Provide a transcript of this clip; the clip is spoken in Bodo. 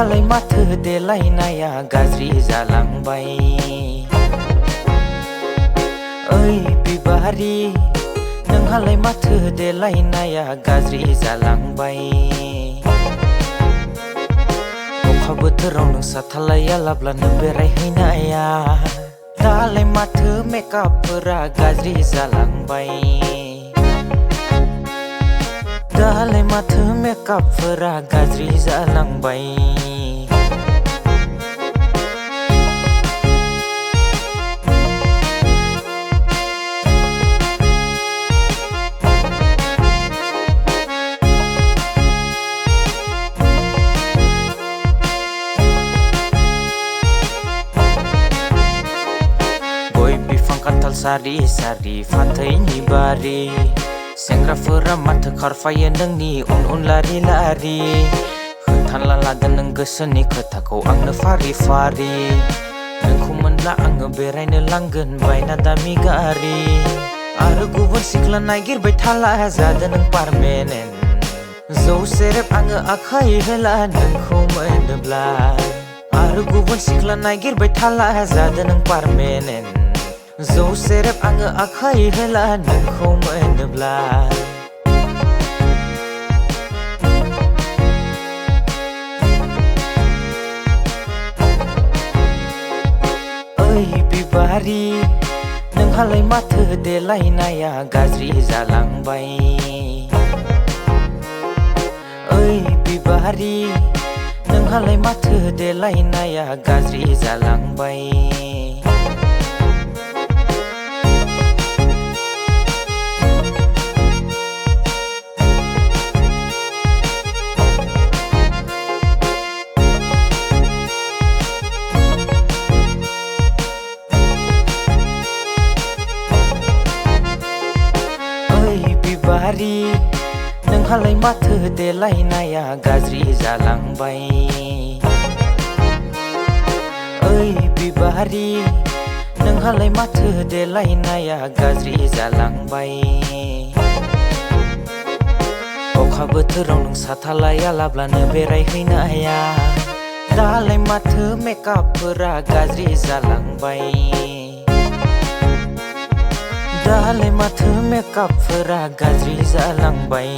नोंहालाय माथो देलायनाया गाज्रि जालांबाय। ओइ बिबारि नोंहालाय माथो देलायनाया गाज्रि जालांबाय। अखा बोथोराव नों साथालाया लाब्लानो बेरायहैनाया दालाय माथो मेकआपफोरा गाज्रि जालांबाय। दालाय माथो मेकआपफोरा गाज्रि जालांबाय। गय बिफां खान्थाल सारि सारि फाथैनि बारि सेंग्राफोरा माथो खारफायो नोंनि उन उन लारि लारि। खोन्थाना लागोन नों गोसोनि खोथाखौ आंनो फारि फारि। नोंखौ मोनब्ला आङो बेरायनो लांगोन बायना दामि गारि। आरो गुबुन सिख्ला नागिरबाय थाला जादों नों पारमेनेन्ट। जौ सेरेब आङो आखाइ होला नोंखौ मोनोब्ला। आरो गुबुन सिख्ला नागिरबाय थाला जादों नों पारमेनेन्ट। जौ सेरेब आङो आखाइ होला नोंखौ मोनोब्ला। ओइ बिबारि नोंहालाय माथो देलायनाया गाज्रि जालांबाय। ओइ बिबारि नोंहालाय माथो देलायनाया गाज्रि जालांबाय। बिबारि नोंहालाय माथो देलायनाया गाज्रि जालांबाय। ओइ बिबारि नोंहालाय माथो देलायनाया गाज्रि जालांबाय। अखा बोथोराव नों साथालाया लाब्लानो बेरायहैनाया दालाय माथो मेकआपफोरा गाज्रि जालांबाय। दालाय माथो मेकआपफोरा गाज्रि जालांबाय।